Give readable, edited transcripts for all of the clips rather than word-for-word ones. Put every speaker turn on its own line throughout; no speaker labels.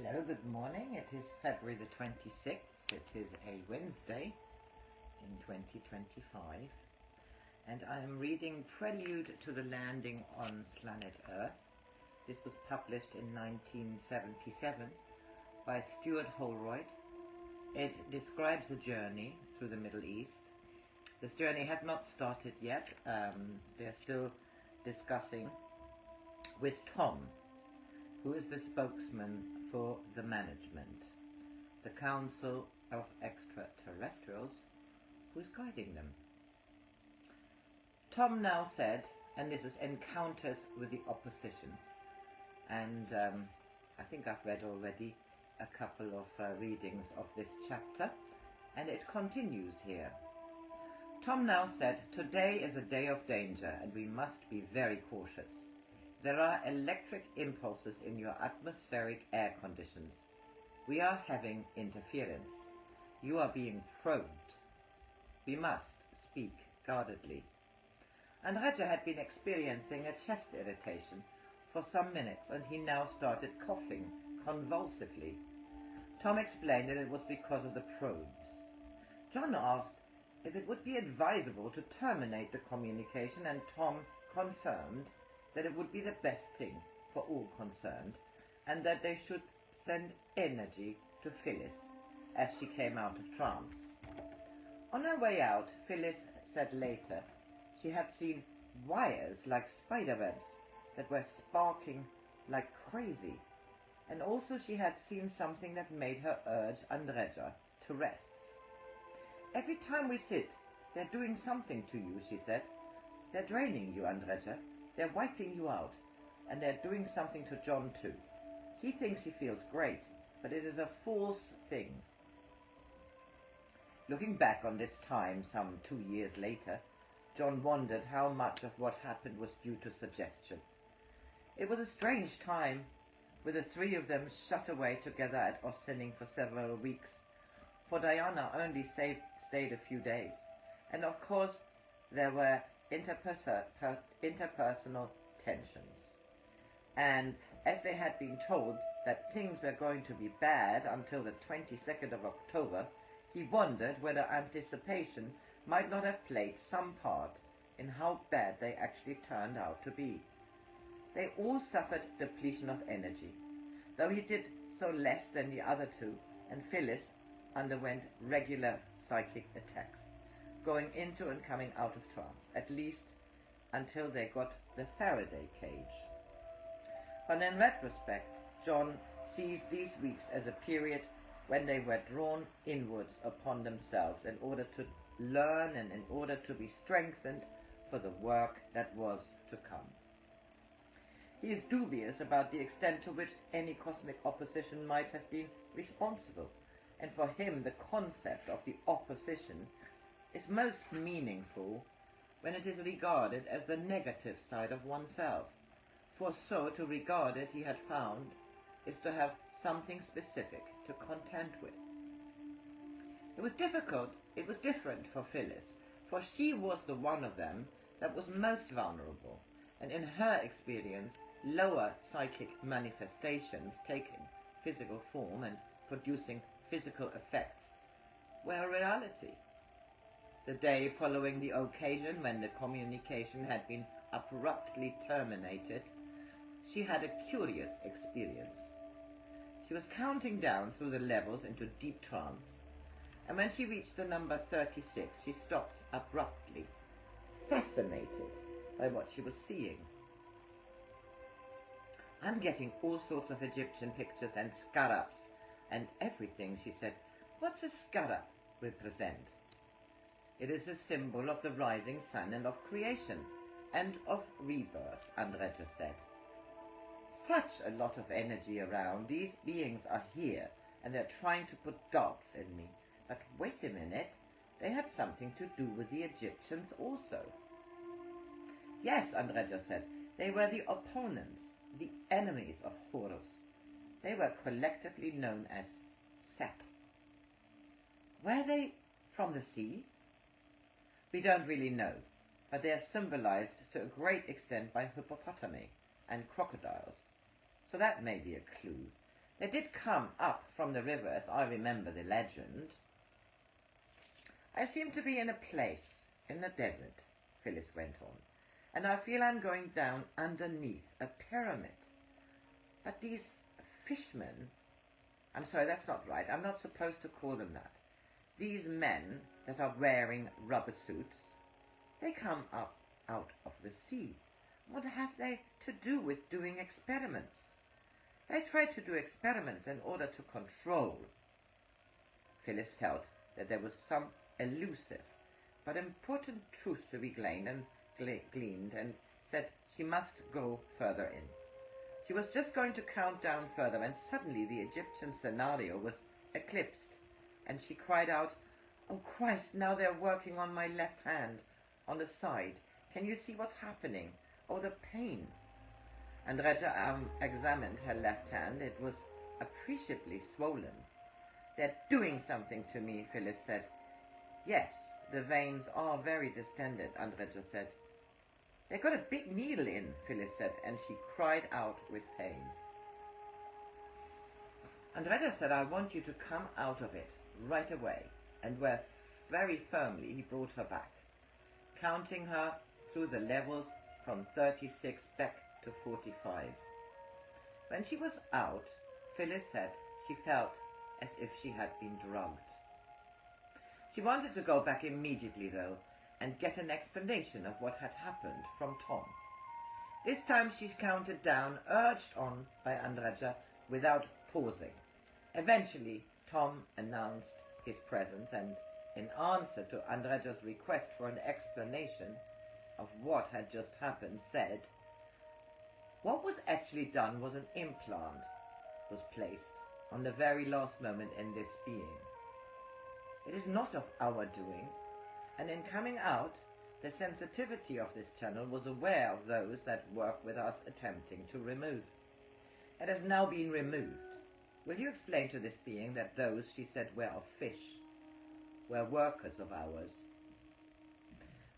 Hello, good morning. It is February the 26th. It is a Wednesday in 2025. And I am reading Prelude to the Landing on Planet Earth. This was published in 1977 by Stuart Holroyd. It describes a journey through the Middle East. This journey has not started yet. They're still discussing with Tom, who is the spokesman for the management, the Council of Extraterrestrials, who is guiding them. Tom now said, and this is encounters with the opposition, and I think I've read already a couple of readings of this chapter, and it continues here. Tom now said, "Today is a day of danger, and we must be very cautious. There are electric impulses in your atmospheric air conditions. We are having interference. You are being probed. We must speak guardedly." Andrija had been experiencing a chest irritation for some minutes, and he now started coughing convulsively. Tom explained that it was because of the probes. John asked if it would be advisable to terminate the communication, and Tom confirmed that it would be the best thing for all concerned, and that they should send energy to Phyllis as she came out of trance. On her way out, Phyllis said later she had seen wires like spiderwebs that were sparking like crazy, and also she had seen something that made her urge Andrija to rest. "Every time we sit, they're doing something to you," she said. "They're draining you, Andrija. They're wiping you out, and they're doing something to John too. He thinks he feels great, but it is a false thing." Looking back on this time, some 2 years later, John wondered how much of what happened was due to suggestion. It was a strange time, with the three of them shut away together at Ossining for several weeks, for Diana only stayed a few days, and of course there were interpersonal tensions. And as they had been told that things were going to be bad until the 22nd of October, he wondered whether anticipation might not have played some part in how bad they actually turned out to be. They all suffered depletion of energy, though he did so less than the other two, and Phyllis underwent regular psychic attacks, going into and coming out of trance, at least until they got the Faraday cage. But in retrospect, John sees these weeks as a period when they were drawn inwards upon themselves in order to learn and in order to be strengthened for the work that was to come. He is dubious about the extent to which any cosmic opposition might have been responsible, and for him the concept of the opposition is most meaningful when it is regarded as the negative side of oneself, for so to regard it, he had found, is to have something specific to contend with. It was different for Phyllis, for she was the one of them that was most vulnerable, and in her experience, lower psychic manifestations taking physical form and producing physical effects were a reality. The day following the occasion when the communication had been abruptly terminated, she had a curious experience. She was counting down through the levels into deep trance, and when she reached the number 36, she stopped abruptly, fascinated by what she was seeing. "I'm getting all sorts of Egyptian pictures and scarabs and everything," she said. "What's a scarab represent?" "It is a symbol of the rising sun and of creation, and of rebirth," Andrija said. "Such a lot of energy around. These beings are here, and they're trying to put dots in me. But wait a minute, they had something to do with the Egyptians also." "Yes," Andrija said, "they were the opponents, the enemies of Horus. They were collectively known as Set." "Were they from the sea?" "We don't really know, but they are symbolized to a great extent by hippopotami and crocodiles. So that may be a clue. They did come up from the river, as I remember the legend. I seem to be in a place in the desert, Phyllis went on, and I feel I'm going down underneath a pyramid. But these fishmen, I'm sorry, that's not right. I'm not supposed to call them that. These men that are wearing rubber suits, they come up out of the sea. What have they to do with doing experiments? They try to do experiments in order to control. Phyllis felt that there was some elusive but important truth to be gleaned and said she must go further in. She was just going to count down further when suddenly the Egyptian scenario was eclipsed, and she cried out, "Oh Christ, now they're working on my left hand, on the side. Can you see what's happening? Oh, the pain." Andrija examined her left hand. It was appreciably swollen. "They're doing something to me," Phyllis said. "Yes, the veins are very distended," Andrija said. "They got a big needle in," Phyllis said, and she cried out with pain. Andrija said, "I want you to come out of it right away," and very firmly he brought her back, counting her through the levels from 36 back to 45. When she was out, Phyllis said she felt as if she had been drugged. She wanted to go back immediately, though, and get an explanation of what had happened from Tom. This time she counted down, urged on by Andrija without pausing. Eventually, Tom announced his presence and, in answer to Andreja's request for an explanation of what had just happened, said, "What was actually done was an implant was placed on the very last moment in this being. It is not of our doing, and in coming out, the sensitivity of this channel was aware of those that work with us attempting to remove. It has now been removed. Will you explain to this being that those she said were of fish were workers of ours?"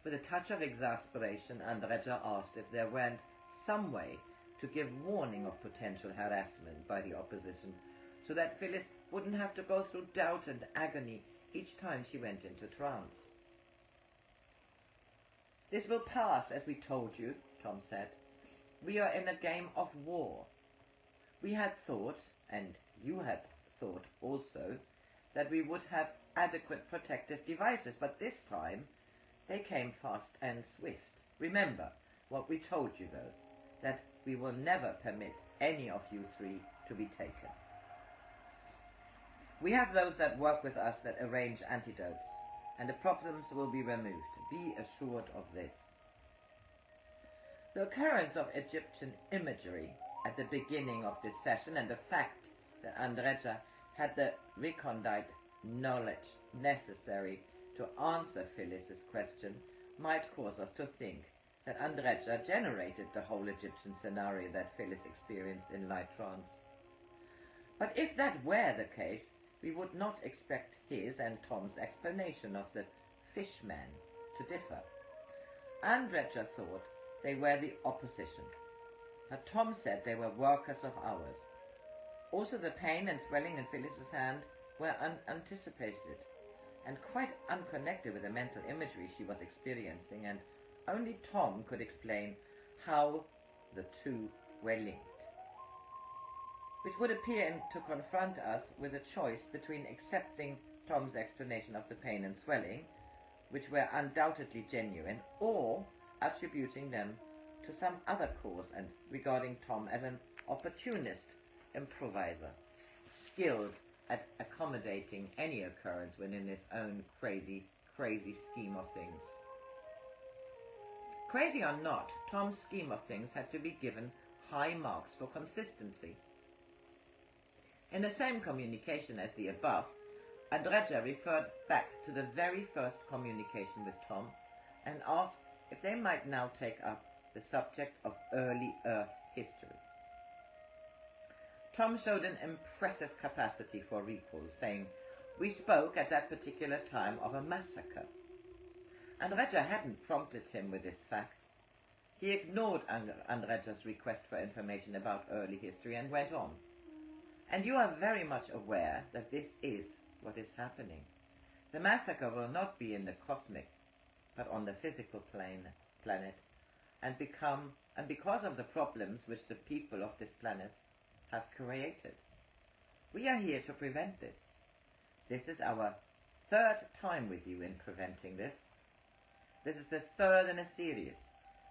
With a touch of exasperation, Andrija asked if there weren't some way to give warning of potential harassment by the opposition, so that Phyllis wouldn't have to go through doubt and agony each time she went into trance. "This will pass, as we told you," Tom said. "We are in a game of war. We had thought, and you had thought also, that we would have adequate protective devices, but this time they came fast and swift. Remember what we told you, though, that we will never permit any of you three to be taken. We have those that work with us that arrange antidotes, and the problems will be removed. Be assured of this." The occurrence of Egyptian imagery at the beginning of this session and the fact that Andrija had the recondite knowledge necessary to answer Phyllis's question might cause us to think that Andrija generated the whole Egyptian scenario that Phyllis experienced in light trance. But if that were the case, we would not expect his and Tom's explanation of the fishman to differ. Andrija thought they were the opposition, but Tom said they were workers of ours. Also, the pain and swelling in Phyllis's hand were unanticipated and quite unconnected with the mental imagery she was experiencing, and only Tom could explain how the two were linked, which would appear to confront us with a choice between accepting Tom's explanation of the pain and swelling, which were undoubtedly genuine, or attributing them to some other cause and regarding Tom as an opportunist improviser, skilled at accommodating any occurrence within his own crazy scheme of things. Crazy or not, Tom's scheme of things had to be given high marks for consistency. In the same communication as the above, Andrija referred back to the very first communication with Tom and asked if they might now take up the subject of early Earth history. Tom showed an impressive capacity for recall, saying, "We spoke at that particular time of a massacre." Andrija hadn't prompted him with this fact. He ignored Andrija's request for information about early history and went on. And you are very much aware that this is what is happening. The massacre will not be in the cosmic, but on the physical planet, and because of the problems which the people of this planet have created. We are here to prevent this. This is our third time with you in preventing this. This is the third in a series,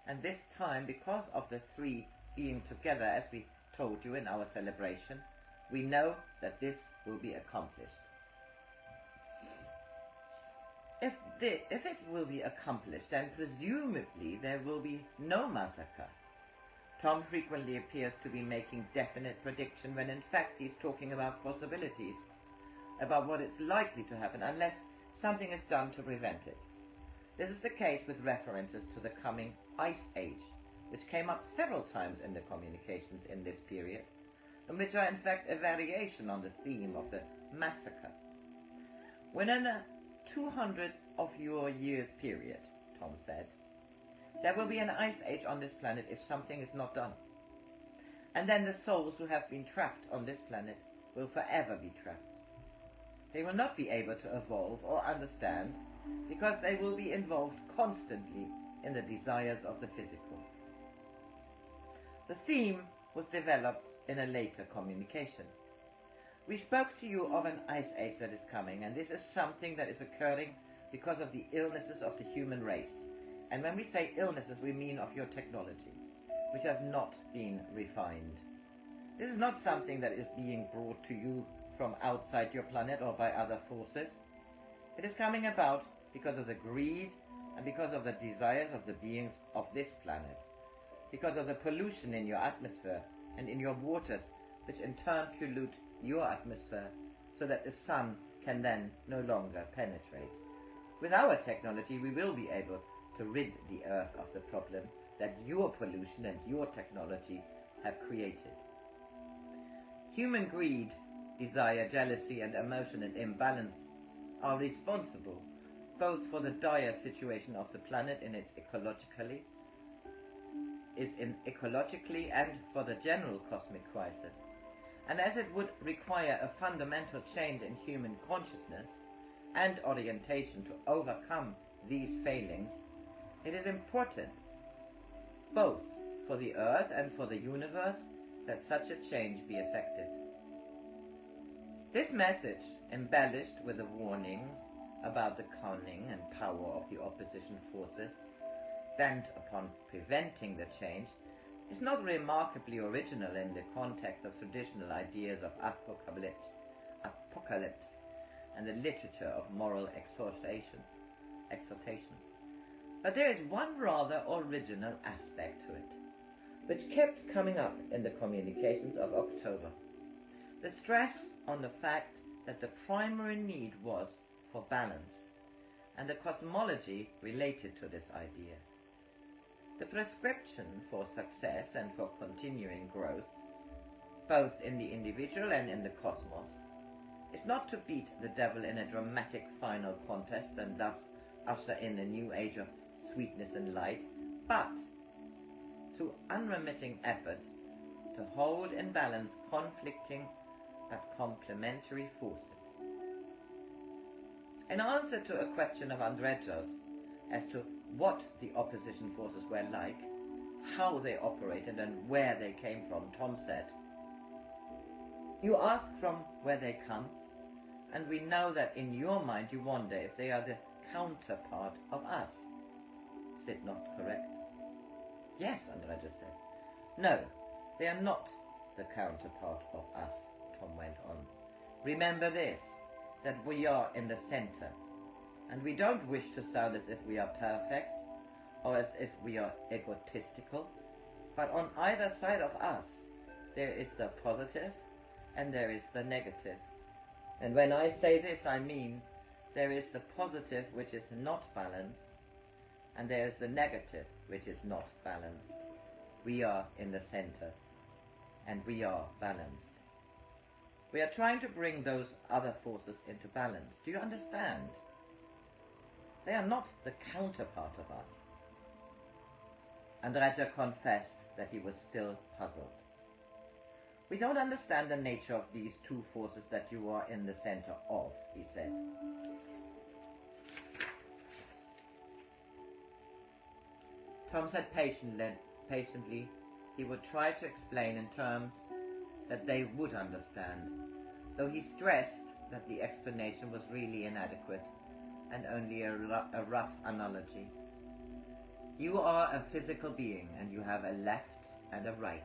and this time, because of the three being together, as we told you in our celebration, we know that this will be accomplished. If it will be accomplished, then presumably there will be no massacre. Tom frequently appears to be making definite prediction when in fact he's talking about possibilities, about what is likely to happen unless something is done to prevent it. This is the case with references to the coming Ice Age, which came up several times in the communications in this period, and which are in fact a variation on the theme of the massacre. Within a 200 of your years period, Tom said, there will be an ice age on this planet if something is not done. And then the souls who have been trapped on this planet will forever be trapped. They will not be able to evolve or understand because they will be involved constantly in the desires of the physical. The theme was developed in a later communication. We spoke to you of an ice age that is coming, and this is something that is occurring because of the illnesses of the human race. And when we say illnesses, we mean of your technology, which has not been refined. This is not something that is being brought to you from outside your planet or by other forces. It is coming about because of the greed and because of the desires of the beings of this planet, because of the pollution in your atmosphere and in your waters, which in turn pollute your atmosphere so that the sun can then no longer penetrate. With our technology, we will be able to rid the earth of the problem that your pollution and your technology have created. Human greed, desire, jealousy, and emotional imbalance are responsible both for the dire situation of the planet in its ecologically and for the general cosmic crisis. And as it would require a fundamental change in human consciousness and orientation to overcome these failings, it is important, both for the Earth and for the universe, that such a change be effected. This message, embellished with the warnings about the cunning and power of the opposition forces bent upon preventing the change, is not remarkably original in the context of traditional ideas of apocalypse and the literature of moral exhortation. But there is one rather original aspect to it, which kept coming up in the communications of October. The stress on the fact that the primary need was for balance, and the cosmology related to this idea. The prescription for success and for continuing growth, both in the individual and in the cosmos, is not to beat the devil in a dramatic final contest and thus usher in a new age of sweetness and light, but through unremitting effort to hold in balance conflicting but complementary forces. In answer to a question of Andrija's as to what the opposition forces were like, how they operated and where they came from, Tom said, "You ask from where they come, and we know that in your mind you wonder if they are the counterpart of us. Is it not correct?" "Yes," Andrija said. "No, they are not the counterpart of us," Tom went on. "Remember this, that we are in the center, and we don't wish to sound as if we are perfect or as if we are egotistical, but on either side of us there is the positive and there is the negative. And when I say this, I mean there is the positive which is not balanced, and there is the negative which is not balanced. We are in the center, and we are balanced. We are trying to bring those other forces into balance. Do you understand? They are not the counterpart of us." Andrija confessed that he was still puzzled. We don't understand the nature of these two forces that you are in the center of, he said. Tom said patiently he would try to explain in terms that they would understand, though he stressed that the explanation was really inadequate and only a rough analogy. You are a physical being, and you have a left and a right.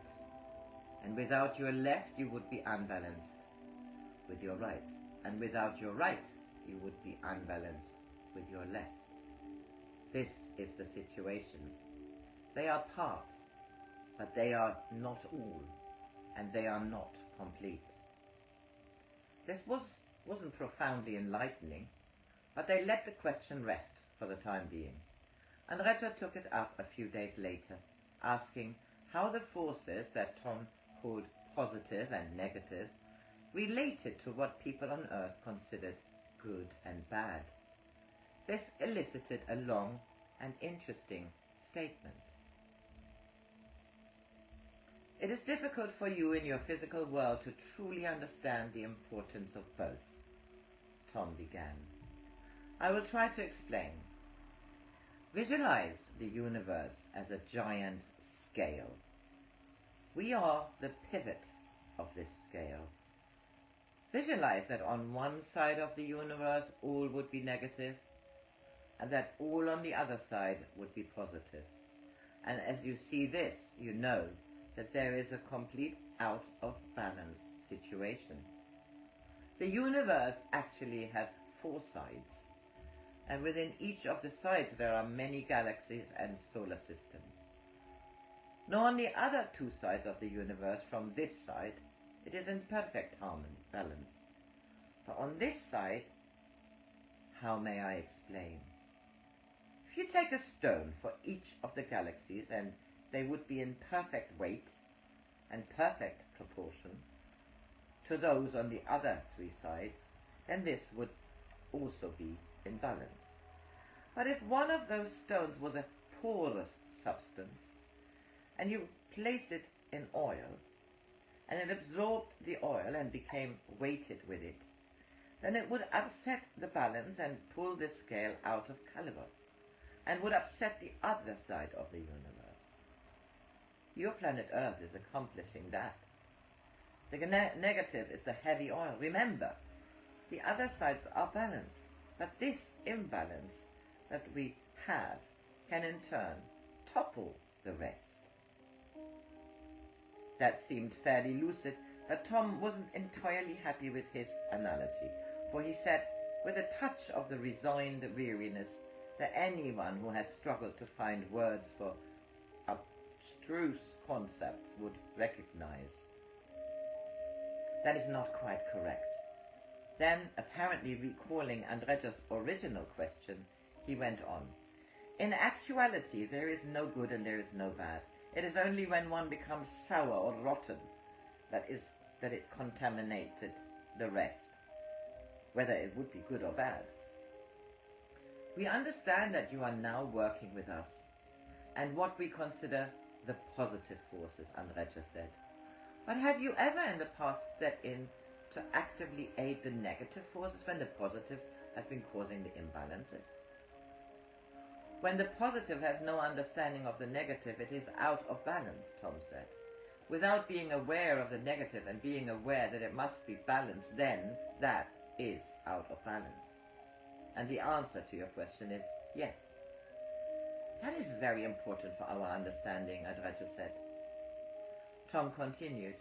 And without your left, you would be unbalanced with your right. And without your right, you would be unbalanced with your left. This is the situation. They are part, but they are not all, and they are not complete. This wasn't profoundly enlightening, but they let the question rest for the time being. Andrija took it up a few days later, asking how the forces that Tom called positive and negative related to what people on Earth considered good and bad. This elicited a long and interesting statement. It is difficult for you in your physical world to truly understand the importance of both, Tom began. I will try to explain. Visualize the universe as a giant scale. We are the pivot of this scale. Visualize that on one side of the universe all would be negative, and that all on the other side would be positive. And as you see this, you know that there is a complete out of balance situation. The universe actually has 4 sides, and within each of the sides there are many galaxies and solar systems. Now on the other 2 sides of the universe from this side, it is in perfect harmony, balance. But on this side, how may I explain? If you take a stone for each of the galaxies and they would be in perfect weight and perfect proportion to those on the other 3 sides, then this would also be in balance. But if one of those stones was a porous substance, and you placed it in oil, and it absorbed the oil and became weighted with it, then it would upset the balance and pull the scale out of caliber, and would upset the other side of the universe. Your planet Earth is accomplishing that. The negative is the heavy oil. Remember, the other sides are balanced, but this imbalance that we have can in turn topple the rest. That seemed fairly lucid, but Tom wasn't entirely happy with his analogy, for he said, with a touch of the resigned weariness that anyone who has struggled to find words for abstruse concepts would recognize, that is not quite correct. Then, apparently recalling Andrija's original question, he went on. In actuality, there is no good and there is no bad. It is only when one becomes sour or rotten that it contaminated the rest, whether it would be good or bad. We understand that you are now working with us, and what we consider the positive forces, Andrija said. But have you ever in the past stepped in to actively aid the negative forces when the positive has been causing the imbalances? When the positive has no understanding of the negative, it is out of balance, Tom said. Without being aware of the negative and being aware that it must be balanced, then that is out of balance. And the answer to your question is yes. That is very important for our understanding, Andrija said. Tom continued.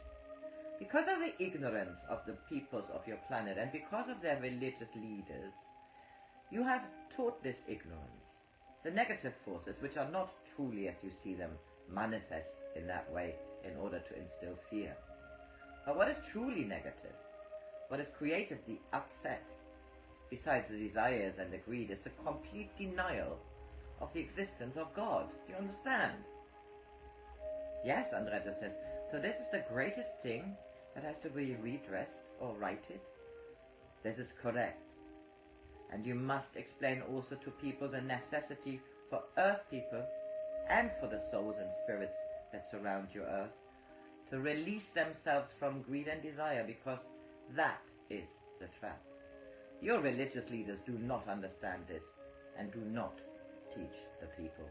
Because of the ignorance of the peoples of your planet and because of their religious leaders, you have taught this ignorance. The negative forces, which are not truly as you see them, manifest in that way in order to instill fear. But what is truly negative, what has created the upset, besides the desires and the greed, is the complete denial of the existence of God. Do you understand? Yes, Andrija says. So this is the greatest thing that has to be redressed or righted? This is correct. And you must explain also to people the necessity for Earth people and for the souls and spirits that surround your Earth to release themselves from greed and desire, because that is the trap. Your religious leaders do not understand this and do not teach the people.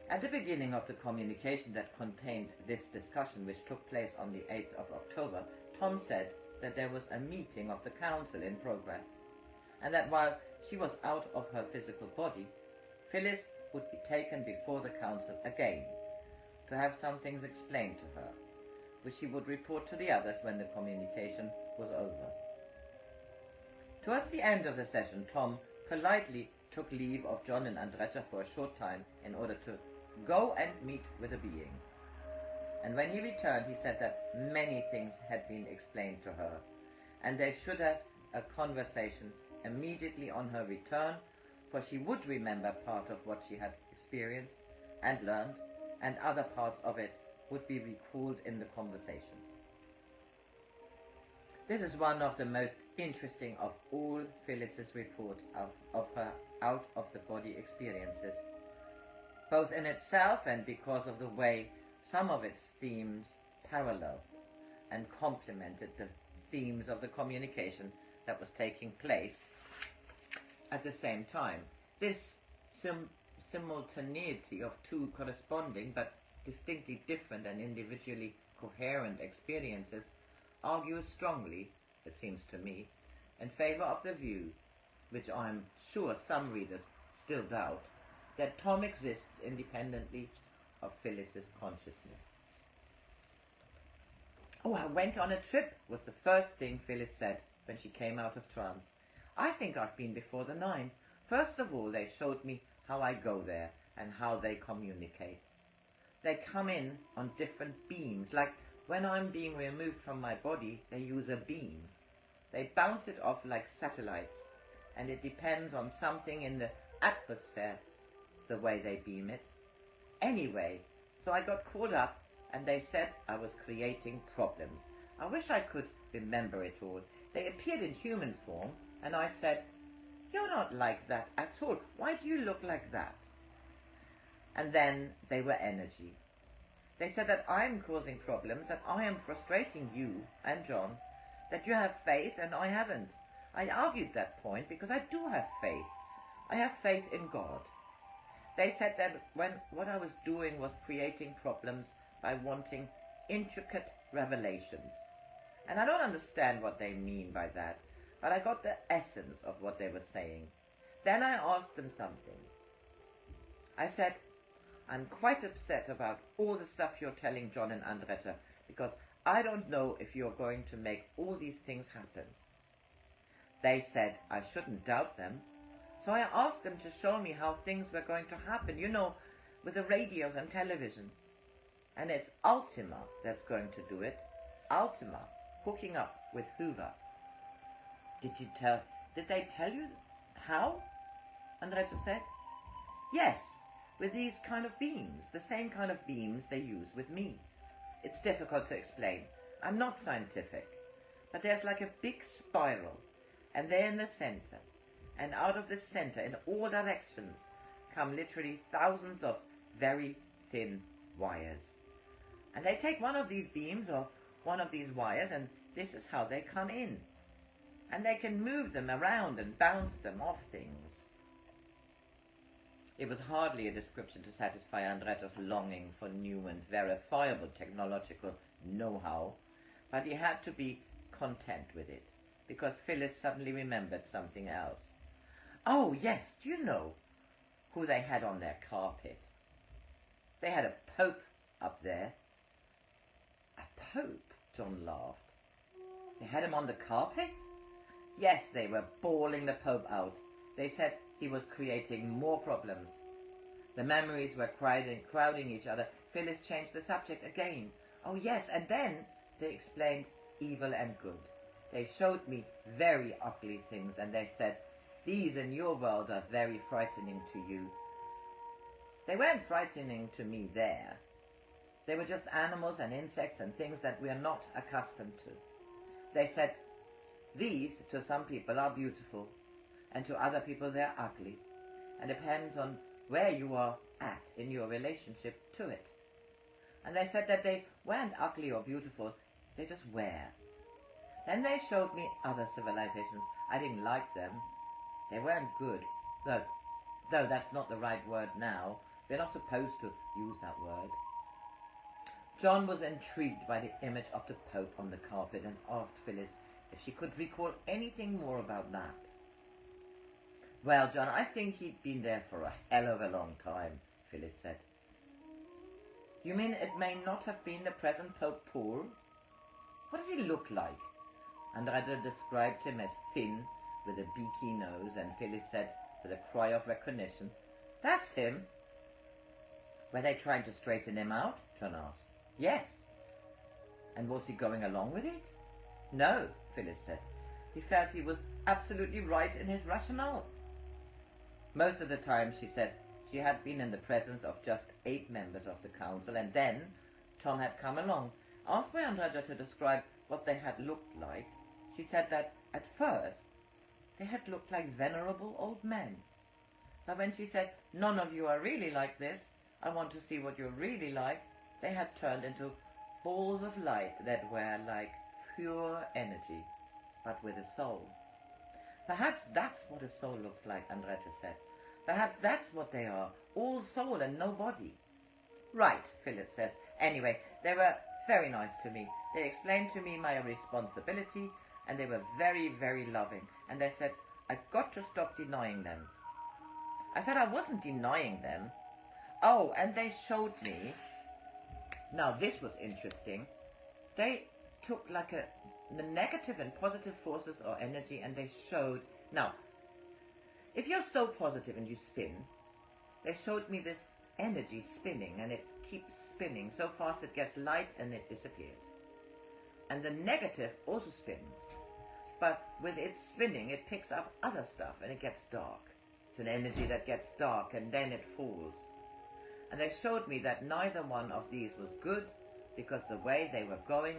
At the beginning of the communication that contained this discussion, which took place on the 8th of October, Tom said that there was a meeting of the council in progress, and that while she was out of her physical body, Phyllis would be taken before the council again to have some things explained to her, which she would report to the others when the communication was over. Towards the end of the session, Tom politely took leave of John and Andrija for a short time in order to go and meet with a being. And when he returned, he said that many things had been explained to her, and they should have a conversation immediately on her return, for she would remember part of what she had experienced and learned, and other parts of it would be recalled in the conversation. This is one of the most interesting of all Phyllis's reports of her out-of-the-body experiences, both in itself and because of the way some of its themes parallel and complemented the themes of the communication that was taking place at the same time. This simultaneity of two corresponding but distinctly different and individually coherent experiences argues strongly, it seems to me, in favor of the view, which I'm sure some readers still doubt, that Tom exists independently of Phyllis's consciousness. "Oh, I went on a trip," was the first thing Phyllis said when she came out of trance. "I think I've been before the 9. First of all, they showed me how I go there and how they communicate. They come in on different beams, like when I'm being removed from my body, they use a beam. They bounce it off like satellites, and it depends on something in the atmosphere, the way they beam it. Anyway, so I got caught up, and they said I was creating problems. I wish I could remember it all. They appeared in human form, and I said, 'You're not like that at all. Why do you look like that?' And then they were energy. They said that I am causing problems, that I am frustrating you and John, that you have faith and I haven't. I argued that point because I do have faith. I have faith in God. They said that what I was doing was creating problems by wanting intricate revelations. And I don't understand what they mean by that, but I got the essence of what they were saying. Then I asked them something. I said, 'I'm quite upset about all the stuff you're telling John and Andrija, because I don't know if you're going to make all these things happen.' They said I shouldn't doubt them, so I asked them to show me how things were going to happen, with the radios and television. And it's Ultima that's going to do it. Ultima, hooking up with Hoover." Did they tell you how?" Andrija said. "Yes, with these kind of beams, the same kind of beams they use with me. It's difficult to explain. I'm not scientific. But there's like a big spiral, and they're in the center. And out of the center, in all directions, come literally thousands of very thin wires. And they take one of these beams or one of these wires, and this is how they come in. And they can move them around and bounce them off things." It was hardly a description to satisfy Andrija's longing for new and verifiable technological know-how, but he had to be content with it, because Phyllis suddenly remembered something else. "Oh, yes, do you know who they had on their carpet? They had a pope up there." "A pope?" John laughed. "They had him on the carpet?" "Yes, they were bawling the pope out. They said he was creating more problems." The memories were crowding each other. Phyllis changed the subject again. "Oh, yes, and then they explained evil and good. They showed me very ugly things, and they said, 'These in your world are very frightening to you.' They weren't frightening to me there. They were just animals and insects and things that we are not accustomed to. They said, 'These, to some people, are beautiful, and to other people they're ugly, and depends on where you are at in your relationship to it.' And they said that they weren't ugly or beautiful, they just were. Then they showed me other civilizations. I didn't like them. They weren't good. Though that's not the right word now. We're not supposed to use that word. John was intrigued by the image of the Pope on the carpet and asked Phyllis if she could recall anything more about that. Well, John, I think he'd been there for a hell of a long time, Phyllis said. You mean it may not have been the present Pope Paul? What does he look like? Andrija described him as thin, with a beaky nose, and Phyllis said, with a cry of recognition, That's him. Were they trying to straighten him out? John asked. Yes. And was he going along with it? No, Phyllis said. He felt he was absolutely right in his rationale. Most of the time, she said, she had been in the presence of just 8 members of the council, and then Tom had come along. Asked by Andrija to describe what they had looked like, she said that, at first, they had looked like venerable old men. But when she said, none of you are really like this, I want to see what you're really like, they had turned into balls of light that were like pure energy, but with a soul. Perhaps that's what a soul looks like, Andrija said. Perhaps that's what they are, all soul and no body. Right, Phyllis says. Anyway, they were very nice to me. They explained to me my responsibility, and they were very, very loving. And they said, I've got to stop denying them. I said I wasn't denying them. Oh, and they showed me. Now, this was interesting. They took like the negative and positive forces or energy, and they showed. Now, if you're so positive and you spin, they showed me this energy spinning, and it keeps spinning so fast it gets light and it disappears. And the negative also spins, but with its spinning it picks up other stuff and it gets dark. It's an energy that gets dark and then it falls. And they showed me that neither one of these was good, because the way they were going,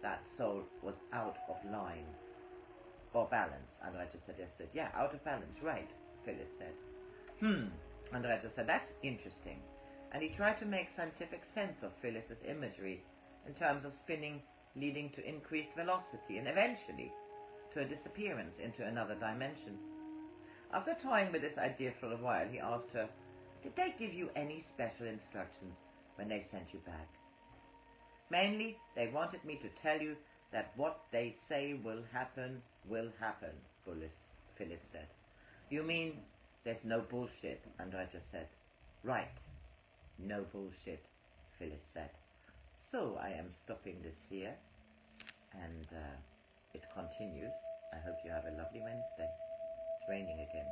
that soul was out of line. Or balance, Andrija suggested. Yeah, out of balance, right, Phyllis said. Andrija said, that's interesting. And he tried to make scientific sense of Phyllis's imagery in terms of spinning leading to increased velocity and eventually to a disappearance into another dimension. After toying with this idea for a while, he asked her, did they give you any special instructions when they sent you back? Mainly, they wanted me to tell you that what they say will happen, Phyllis said. You mean there's no bullshit, Andrija said. Right, no bullshit, Phyllis said. So I am stopping this here, and it continues. I hope you have a lovely Wednesday. It's raining again.